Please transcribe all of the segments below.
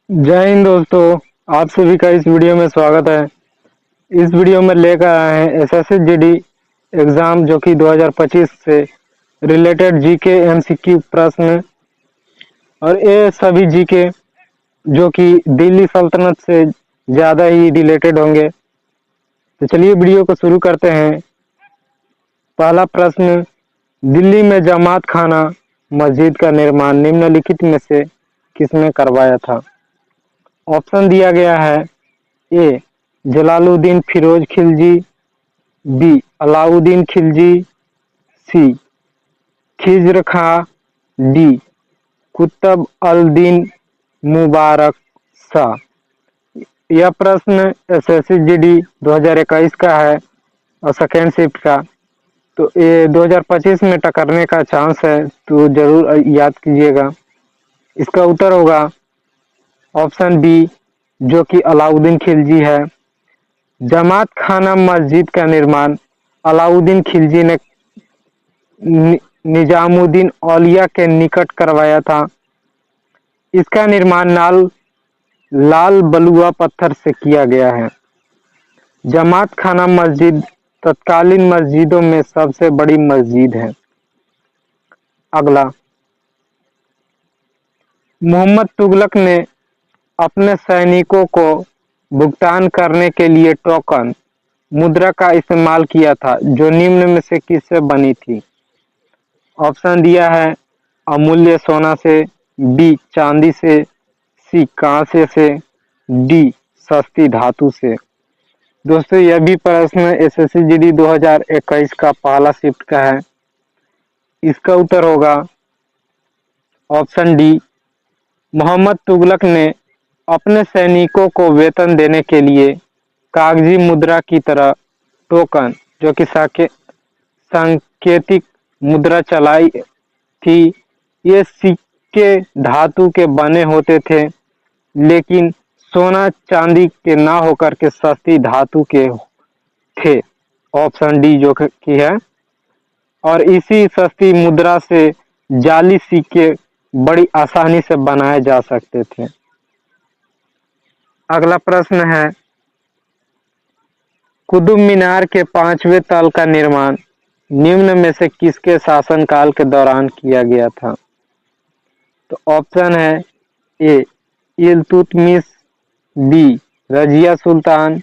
जय हिंद दोस्तों। आप सभी का इस वीडियो में स्वागत है। इस वीडियो में लेकर आए हैं एसएससी-जीडी एग्जाम जो कि 2025 से रिलेटेड जीके एमसीक्यू प्रश्न और ये सभी जीके जो कि दिल्ली सल्तनत से ज़्यादा ही रिलेटेड होंगे। तो चलिए वीडियो को शुरू करते हैं। पहला प्रश्न, दिल्ली में जमात खाना मस्जिद का निर्माण निम्नलिखित में से किसने करवाया था? ऑप्शन दिया गया है ए जलालुद्दीन फिरोज खिलजी, बी अलाउद्दीन खिलजी, सी खिज्र खां, डी कुतुब अल दीन मुबारक शाह। यह प्रश्न एसएससी-जीडी 2021 का है और सेकेंड शिफ्ट का, तो ये 2025 में टकरने का चांस है, तो जरूर याद कीजिएगा। इसका उत्तर होगा ऑप्शन बी जो कि अलाउद्दीन खिलजी है। जमात खाना मस्जिद का निर्माण अलाउद्दीन खिलजी ने निजामुद्दीन औलिया के निकट करवाया था। इसका निर्माण लाल बलुआ पत्थर से किया गया है। जमात खाना मस्जिद तत्कालीन मस्जिदों में सबसे बड़ी मस्जिद है। अगला, मोहम्मद तुगलक ने अपने सैनिकों को भुगतान करने के लिए टोकन मुद्रा का इस्तेमाल किया था जो निम्न में से किससे बनी थी? ऑप्शन दिया है अमूल्य सोना से, बी चांदी से, सी कांसे से, डी सस्ती धातु से। दोस्तों यह भी प्रश्न एसएससी-जीडी 2021 का पहला शिफ्ट का है। इसका उत्तर होगा ऑप्शन डी। मोहम्मद तुगलक ने अपने सैनिकों को वेतन देने के लिए कागजी मुद्रा की तरह टोकन जो कि सांकेतिक मुद्रा चलाई थी। ये सिक्के धातु के बने होते थे, लेकिन सोना चांदी के ना होकर के सस्ती धातु के थे। ऑप्शन डी जो कि है, और इसी सस्ती मुद्रा से जाली सिक्के बड़ी आसानी से बनाए जा सकते थे। अगला प्रश्न है, कुतुब मीनार के 5वें तल का निर्माण निम्न में से किसके शासनकाल के दौरान किया गया था? तो ऑप्शन है ए इल्तुतमिश, बी रजिया सुल्तान,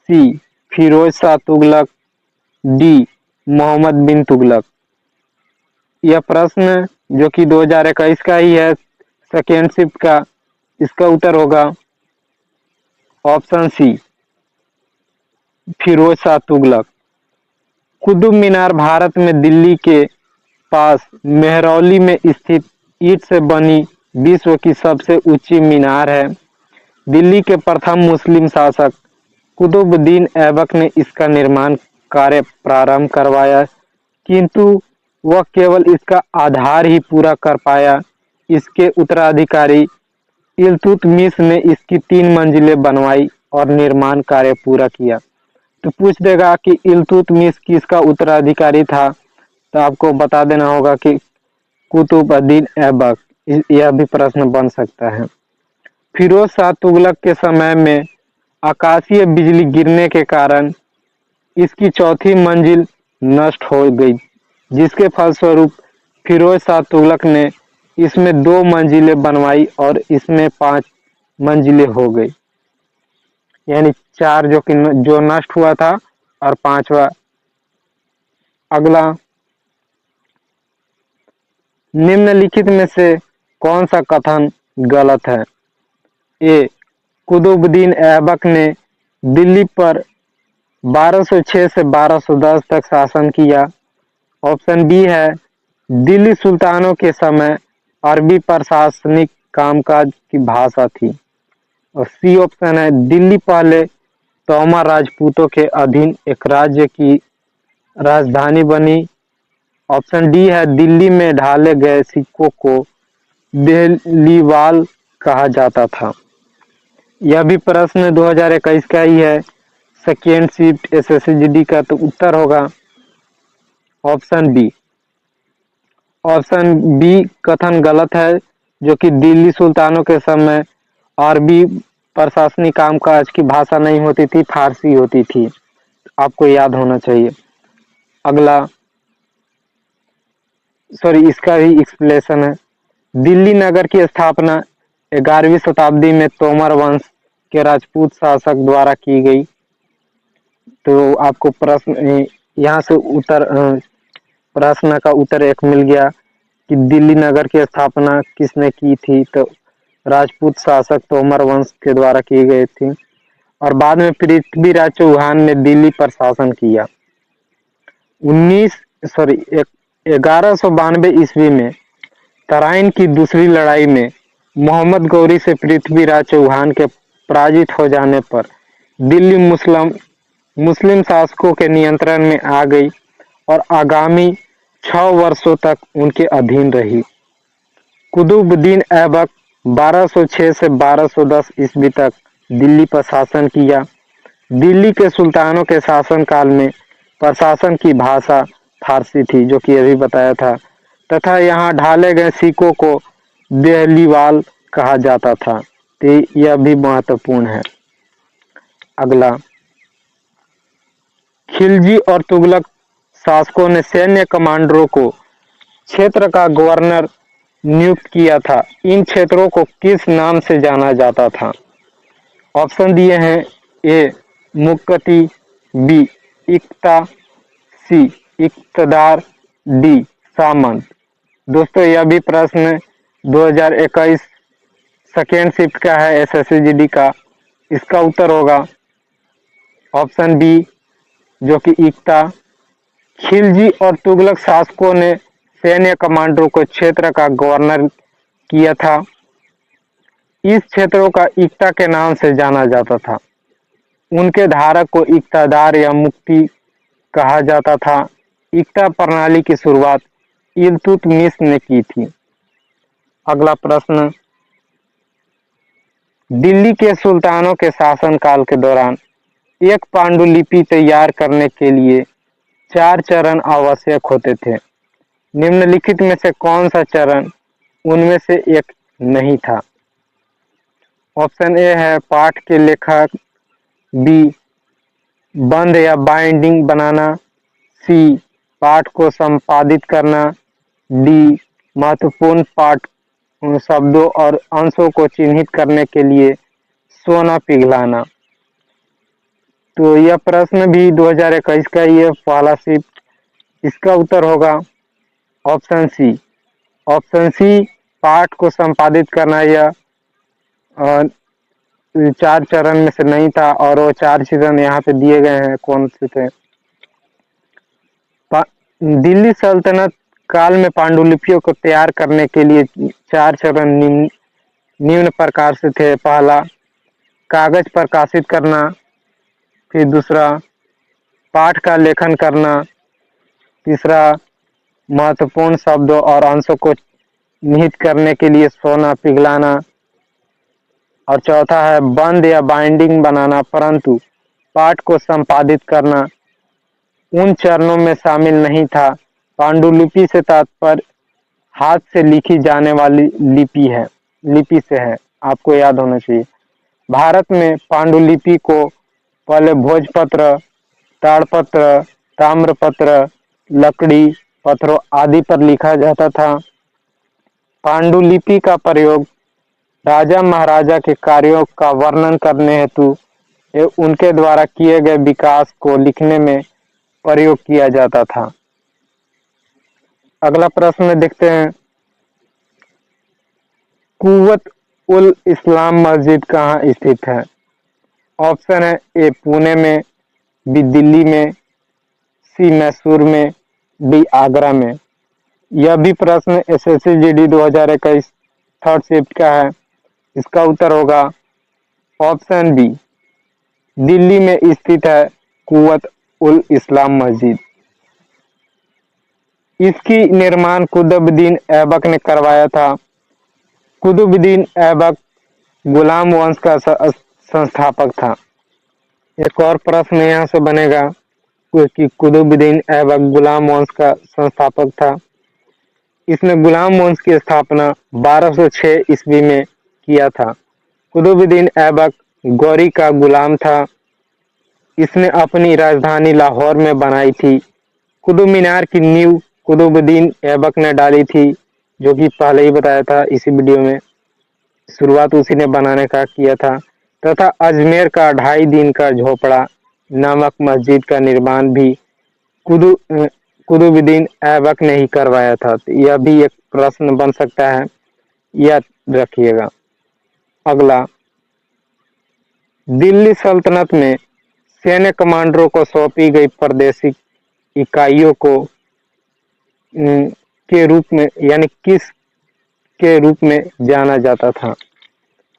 सी फिरोज शाह तुगलक, डी मोहम्मद बिन तुगलक। यह प्रश्न जो कि 2021 का ही है, सेकेंड शिफ्ट का। इसका उत्तर होगा ऑप्शन सी फिरोज शाह तुगलक। कुतुब मीनार भारत में दिल्ली के पास मेहरौली में स्थित ईंट से बनी विश्व की सबसे ऊंची मीनार है। दिल्ली के प्रथम मुस्लिम शासक कुतुबुद्दीन ऐबक ने इसका निर्माण कार्य प्रारंभ करवाया, किंतु वह केवल इसका आधार ही पूरा कर पाया। इसके उत्तराधिकारी इल्तुतमिश ने इसकी 3 मंजिलें बनवाई और निर्माण कार्य पूरा किया। तो पूछ देगा कि इल्तुतमिश किसका उत्तराधिकारी था, तो आपको बता देना होगा कि कुतुबुद्दीन ऐबक। यह भी प्रश्न बन सकता है। फिरोज शाह तुगलक के समय में आकाशीय बिजली गिरने के कारण इसकी चौथी मंजिल नष्ट हो गई, जिसके फलस्वरूप फिरोज शाह तुगलक ने इसमें 2 मंजिलें बनवाई और इसमें 5 मंजिलें हो गई, यानी 4 जो नष्ट हुआ था और 5वां। अगला, निम्नलिखित में से कौन सा कथन गलत है? ए कुतुबुद्दीन ऐबक ने दिल्ली पर 1206 से 1210 तक शासन किया। ऑप्शन बी है दिल्ली सुल्तानों के समय अरबी प्रशासनिक कामकाज की भाषा थी, और सी ऑप्शन है दिल्ली पहले तोमर राजपूतों के अधीन एक राज्य की राजधानी बनी। ऑप्शन डी है दिल्ली में ढाले गए सिक्कों को देहलीवाल कहा जाता था। यह भी प्रश्न 2021 का ही है, सेकेंड शिफ्ट एसएससी-जीडी का। तो उत्तर होगा ऑप्शन बी। ऑप्शन बी कथन गलत है, जो कि दिल्ली सुल्तानों के समय और भी प्रशासनिक कामकाज की भाषा नहीं होती थी, फारसी होती थी। आपको याद होना चाहिए। अगला इसका भी एक्सप्लेनेशन है। दिल्ली नगर की स्थापना 11वीं शताब्दी में तोमर वंश के राजपूत शासक द्वारा की गई। तो आपको प्रश्न यहाँ से प्रश्न का उत्तर एक मिल गया कि दिल्ली नगर की स्थापना किसने की थी, तो राजपूत शासक तोमर वंश के द्वारा की गई थी। और बाद में पृथ्वीराज चौहान ने दिल्ली पर शासन किया। 1192 ईस्वी में तराइन की दूसरी लड़ाई में मोहम्मद गौरी से पृथ्वीराज चौहान के पराजित हो जाने पर दिल्ली मुस्लिम शासकों के नियंत्रण में आ गई और आगामी 6 वर्षों तक उनके अधीन रही। कुतुबुद्दीन ऐबक 1206 से 1210 ईस्वी तक दिल्ली पर शासन किया। दिल्ली के सुल्तानों के शासनकाल में प्रशासन की भाषा फारसी थी, जो कि अभी बताया था, तथा यहाँ ढाले गए सिक्कों को देहलीवाल कहा जाता था। तो यह भी महत्वपूर्ण है। अगला, खिलजी और तुगलक शासकों ने सैन्य कमांडरों को क्षेत्र का गवर्नर नियुक्त किया था। इन क्षेत्रों को किस नाम से जाना जाता था? ऑप्शन दिए हैं। ए मुक्ति, बी इक्ता, सी इक्तदार, डी सामंत। दोस्तों, यह भी प्रश्न 2021 सेकेंड शिफ्ट का है, SSC-GD का। इसका उत्तर होगा ऑप्शन बी, जो कि इक्ता। खिलजी और तुगलक शासकों ने सैन्य कमांडरों को क्षेत्र का गवर्नर किया था। इस क्षेत्रों का इक्ता के नाम से जाना जाता था। उनके धारक को इक्तादार या मुक्ति कहा जाता था। इक्ता प्रणाली की शुरुआत इल्तुतमिश ने की थी। अगला प्रश्न, दिल्ली के सुल्तानों के शासनकाल के दौरान एक पांडुलिपि तैयार करने के लिए 4 चरण आवश्यक होते थे। निम्नलिखित में से कौन सा चरण उनमें से एक नहीं था? ऑप्शन ए है पाठ के लेखक, बी बंद या बाइंडिंग बनाना, सी पाठ को संपादित करना, डी महत्वपूर्ण पाठ शब्दों और अंशों को चिन्हित करने के लिए सोना पिघलाना। तो यह प्रश्न भी 2021 का ही है, पहला शिफ्ट। इसका उत्तर होगा ऑप्शन सी। ऑप्शन सी पाठ को संपादित करना यह 4 चरण में से नहीं था, और वो 4 चरण यहाँ पे दिए गए हैं, कौन से थे? दिल्ली सल्तनत काल में पांडुलिपियों को तैयार करने के लिए 4 चरण निम्न प्रकार से थे। पहला, कागज प्रकाशित करना। फिर दूसरा, पाठ का लेखन करना। तीसरा, महत्वपूर्ण शब्दों और अंशों को निहित करने के लिए सोना पिघलाना। और चौथा है बंद या बाइंडिंग बनाना, परंतु पाठ को संपादित करना उन चरणों में शामिल नहीं था। पांडुलिपि से तात्पर्य हाथ से लिखी जाने वाली लिपि से है, आपको याद होना चाहिए। भारत में पांडुलिपि को पहले भोजपत्र, ताड़पत्र, ताम्रपत्र, लकड़ी पत्थरों आदि पर लिखा जाता था। पांडुलिपि का प्रयोग राजा महाराजा के कार्यों का वर्णन करने हेतु उनके द्वारा किए गए विकास को लिखने में प्रयोग किया जाता था। अगला प्रश्न देखते हैं, कुव्वत उल इस्लाम मस्जिद कहाँ स्थित है? ऑप्शन है ए पुणे में, बी दिल्ली में, सी मैसूर में, डी आगरा में। यह भी प्रश्न SSC-GD 2021 थर्ड शिफ्ट का है। इसका उत्तर होगा ऑप्शन बी, दिल्ली में स्थित है कुव्वत उल इस्लाम मस्जिद। इसकी निर्माण कुतुबुद्दीन ऐबक ने करवाया था। कुतुबुद्दीन ऐबक गुलाम वंश का संस्थापक था। एक और प्रश्न यहाँ से बनेगा कि कुतुबुद्दीन ऐबक गुलाम वंश का संस्थापक था। इसने गुलाम वंश की स्थापना 1206 ईस्वी में किया था। कुतुबुद्दीन ऐबक गौरी का गुलाम था। इसने अपनी राजधानी लाहौर में बनाई थी। कुतुब मीनार की नींव कुतुबुद्दीन ऐबक ने डाली थी, जो कि पहले ही बताया था इसी वीडियो में। शुरुआत उसी ने बनाने का किया था। तथा अजमेर का 2.5 दिन का झोपड़ा नामक मस्जिद का निर्माण भी कुतुबुद्दीन ऐबक ने ही करवाया था। तो यह भी एक प्रश्न बन सकता है, याद रखिएगा। अगला, दिल्ली सल्तनत में सैन्य कमांडरों को सौंपी गई प्रादेशिक इकाइयों को के रूप में यानी किस के रूप में जाना जाता था?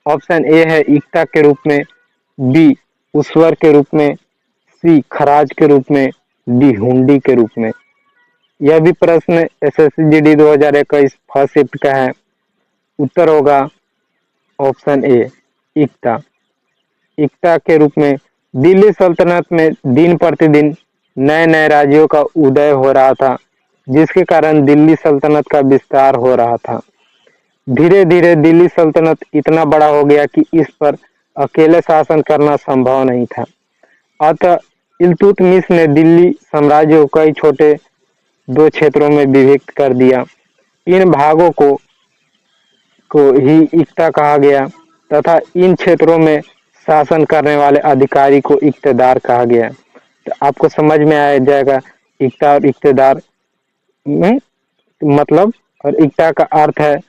ऑप्शन ए है इक्ता के रूप में, बी उसवर के रूप में, सी खराज के रूप में, डी हुंडी के रूप में। यह भी प्रश्न SSGD 2021 फर्स्ट शिफ्ट का है। उत्तर होगा ऑप्शन ए इक्ता। इक्ता के रूप में दिल्ली सल्तनत में दिन प्रतिदिन नए नए राज्यों का उदय हो रहा था, जिसके कारण दिल्ली सल्तनत का विस्तार हो रहा था। धीरे धीरे दिल्ली सल्तनत इतना बड़ा हो गया कि इस पर अकेले शासन करना संभव नहीं था। अतः इल्तुतमिश ने दिल्ली साम्राज्य को कई छोटे 2 क्षेत्रों में विभक्त कर दिया। इन भागों को ही इक्ता कहा गया तथा इन क्षेत्रों में शासन करने वाले अधिकारी को इक्तेदार कहा गया। तो आपको समझ में आ जाएगा इक्ता और इक्तेदार में मतलब, और इक्ता का अर्थ है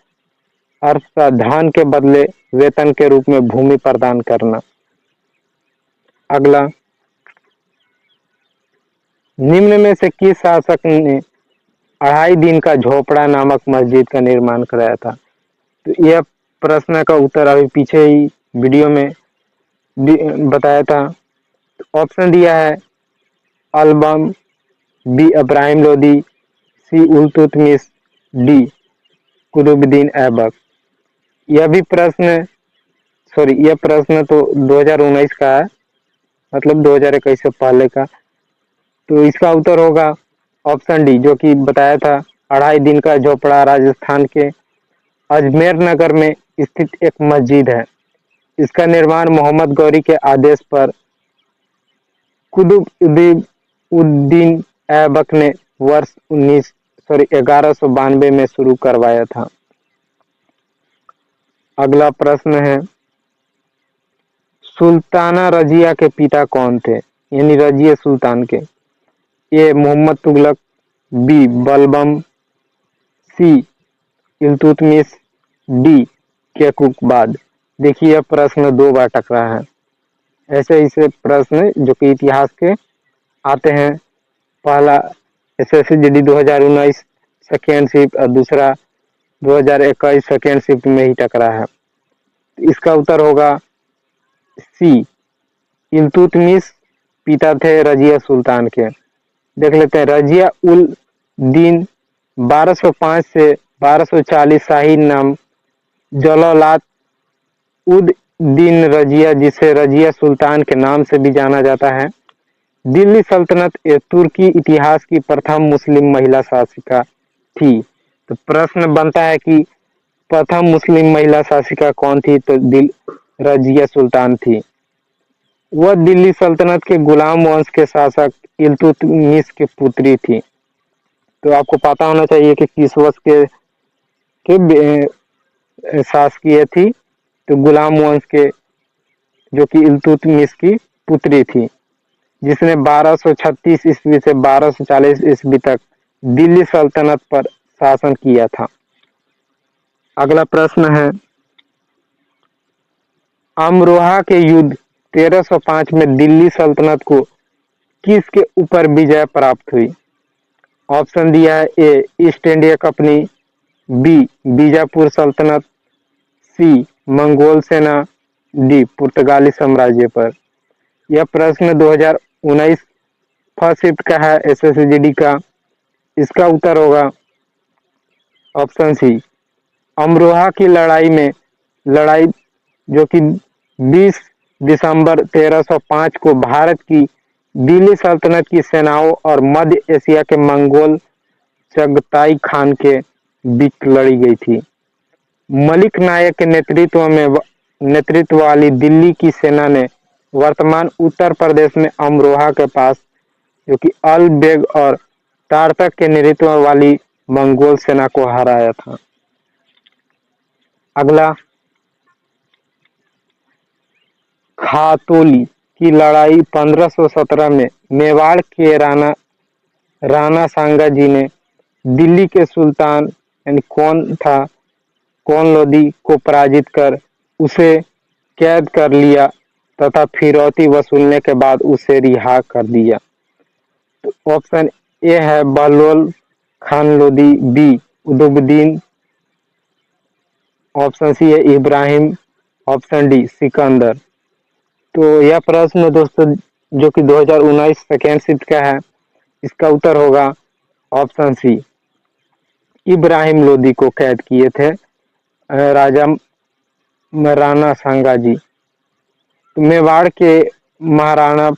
धन के बदले वेतन के रूप में भूमि प्रदान करना। अगला, निम्न में से किस शासक ने 2.5 दिन का झोपड़ा नामक मस्जिद का निर्माण कराया था? तो यह प्रश्न का उत्तर अभी पीछे ही वीडियो में बताया था। ऑप्शन दिया है अलबम, बी इब्राहिम लोदी, सी इल्तुतमिश, डी कुतुबुद्दीन ऐबक। यह प्रश्न तो 2019 का है, मतलब 2021 से पहले का। तो इसका उत्तर होगा ऑप्शन डी, जो कि बताया था 2.5 दिन का झोपड़ा राजस्थान के अजमेर नगर में स्थित एक मस्जिद है। इसका निर्माण मोहम्मद गौरी के आदेश पर कुतुबुद्दीन ऐबक ने वर्ष 1192 में शुरू करवाया था। अगला प्रश्न है, सुल्ताना रजिया के पिता कौन थे? यानी रजिया सुल्तान के। ए मोहम्मद तुगलक, बी बलबम, सी इल्तुतमिश, डी केकुकबाद। देखिए यह प्रश्न 2 बार टकरा है। ऐसे ऐसे प्रश्न जो कि इतिहास के आते हैं, पहला SSGD 2019 सेकेंड शिफ्ट और दूसरा 2021 सेकेंड शिफ्ट में ही टकरा है। इसका उत्तर होगा सी, इल्तुतमिश पिता थे रजिया सुल्तान के। देख लेते हैं, रजिया उल दीन 1205 से 1240 शाही नाम जलालात उद दीन रजिया, जिसे रजिया सुल्तान के नाम से भी जाना जाता है, दिल्ली सल्तनत तुर्की इतिहास की प्रथम मुस्लिम महिला शासिका थी। तो प्रश्न बनता है कि प्रथम मुस्लिम महिला शासिका कौन थी? तो रजिया सुल्तान थी। वह दिल्ली सल्तनत के गुलाम वंश के शासक इल्तुतमिश की पुत्री थी। तो आपको पता होना चाहिए कि किस वंश के शासकीय थी। तो गुलाम वंश के, जो कि इल्तुतमिश की पुत्री थी, जिसने 1236 ईस्वी से 1240 ईस्वी तक दिल्ली सल्तनत पर शासन किया था। अगला प्रश्न है, अमरोहा के युद्ध 1305 में दिल्ली सल्तनत को किसके ऊपर विजय प्राप्त हुई? ऑप्शन दिया है A East India Company, B Bijapur सल्तनत, सी मंगोल सेना, डी पुर्तगाली साम्राज्य पर। यह प्रश्न 2019 फर्स्ट शिफ्ट का है SSGD का। इसका उत्तर होगा ऑप्शन सी, अमरोहा की लड़ाई जो कि 20 दिसंबर 1305 को भारत की दिल्ली सल्तनत की सेनाओं और मध्य एशिया के मंगोल चगताई खान के बीच लड़ी गई थी। मलिक नायक के नेतृत्व में नेतृत्व वाली दिल्ली की सेना ने वर्तमान उत्तर प्रदेश में अमरोहा के पास जो कि अल बेग और तारतक के नेतृत्व वाली मंगोल सेना को हराया था। अगला, खातौली की लड़ाई 1517 में मेवाड़ के राणा सांगा जी ने दिल्ली के सुल्तान यानी कौन लोधी को पराजित कर उसे कैद कर लिया तथा फिरौती वसूलने के बाद उसे रिहा कर दिया। तो ऑप्शन ए है Bahlol Khan Lodhi, B Qutbuddin, option C है इब्राहिम, ऑप्शन डी सिकंदर। तो यह प्रश्न दोस्तों जो कि 2019 सेकेंड शिफ्ट का है, इसका उत्तर होगा ऑप्शन सी, इब्राहिम लोधी को कैद किए थे राजा राणा सांगा जी। तो मेवाड़ के महाराणा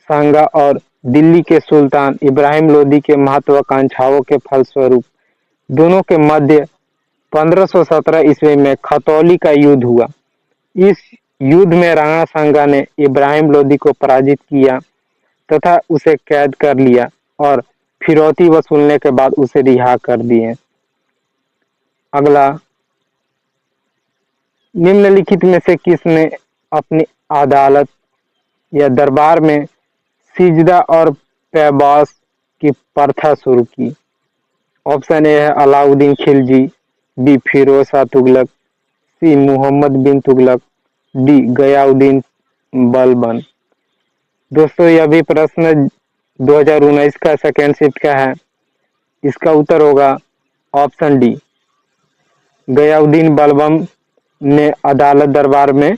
सांगा और दिल्ली के सुल्तान इब्राहिम लोधी के महत्वाकांक्षाओं के फलस्वरूप दोनों के मध्य 1517 ईस्वी में खतौली का युद्ध हुआ। इस युद्ध में राणा सांगा ने इब्राहिम लोधी को पराजित किया तथा उसे कैद कर लिया और फिरौती वसूलने के बाद उसे रिहा कर दिए। अगला, निम्नलिखित में से किसने अपनी अदालत या दरबार में सिजदा और पैबास की प्रथा शुरू की? ऑप्शन ए है अलाउद्दीन खिलजी, बी फिरोज शाह तुगलक, सी मोहम्मद बिन तुगलक, डी गयाउद्दीन बलबन। दोस्तों यह भी प्रश्न 2019 का सेकेंड शिफ्ट का है, इसका उत्तर होगा ऑप्शन डी, गयाउद्दीन बलबन ने अदालत दरबार में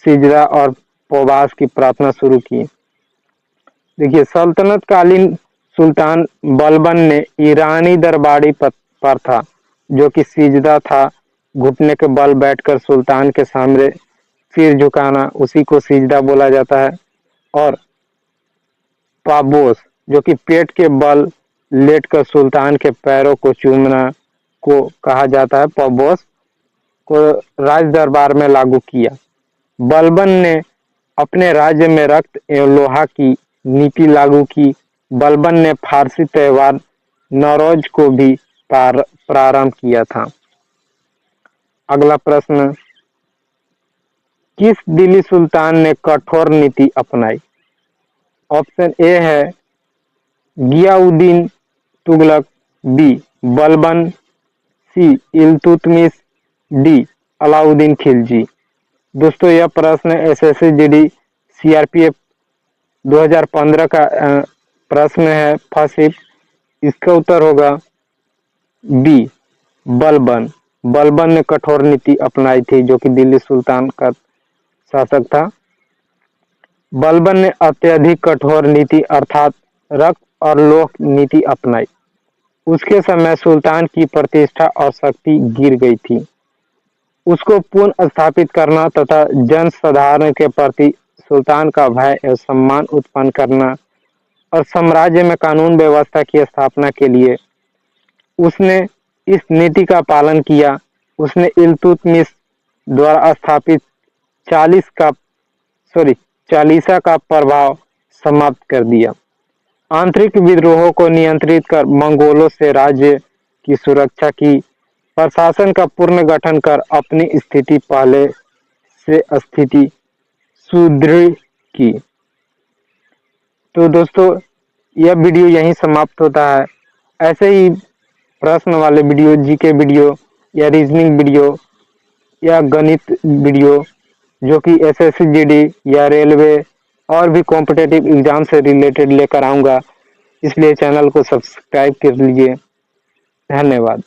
सिजदा और पौबास की प्रार्थना शुरू की। देखिए, सल्तनत कालीन सुल्तान बलबन ने ईरानी दरबारी प्रथा जो कि सिजदा था, घुटने के बल बैठकर सुल्तान के सामने सिर झुकाना, उसी को सिजदा बोला जाता है, और पाबोस जो कि पेट के बल लेटकर सुल्तान के पैरों को चूमना को कहा जाता है, पाबोस को राज दरबार में लागू किया। बलबन ने अपने राज्य में रक्त एवं लोहा की नीति लागू की। बलबन ने फारसी त्योहार नौरोज को भी प्रारंभ किया था। अगला प्रश्न, किस दिल्ली सुल्तान ने कठोर नीति अपनाई? ऑप्शन ए है गियाउद्दीन तुगलक, बी बलबन, सी इल्तुतमिश, डी अलाउद्दीन खिलजी। दोस्तों यह प्रश्न एसएससी जीडी सीआरपीएफ 2015 का प्रश्न है फर्स्ट शिफ्ट। इसका उत्तर होगा बी बलबन। बलबन ने कठोर नीति अपनाई थी, जो कि दिल्ली सुल्तान का शासक था। बलबन ने अत्यधिक कठोर नीति अर्थात रक्त और लोह नीति अपनाई। उसके समय सुल्तान की प्रतिष्ठा और शक्ति गिर गई थी। उसको पुनः स्थापित करना तथा जन साधारण के प्रति सुल्तान का भय एवं सम्मान उत्पन्न करना और साम्राज्य में कानून व्यवस्था की स्थापना के लिए उसने इस नीति का पालन किया। उसने इल्तुतमिश द्वारा स्थापित चालीसा का प्रभाव समाप्त कर दिया। आंतरिक विद्रोहों को नियंत्रित कर मंगोलों से राज्य की सुरक्षा की। प्रशासन का पूर्ण गठन कर अपनी स्थिति पहले से स्थिति सुदृढ़ की। तो दोस्तों यह वीडियो यहीं समाप्त होता है। ऐसे ही प्रश्न वाले वीडियो, जीके वीडियो या रीजनिंग वीडियो या गणित वीडियो जो कि एसएससी जीडी या रेलवे और भी कॉम्पिटिटिव एग्जाम से रिलेटेड लेकर आऊँगा, इसलिए चैनल को सब्सक्राइब कर लीजिए। धन्यवाद।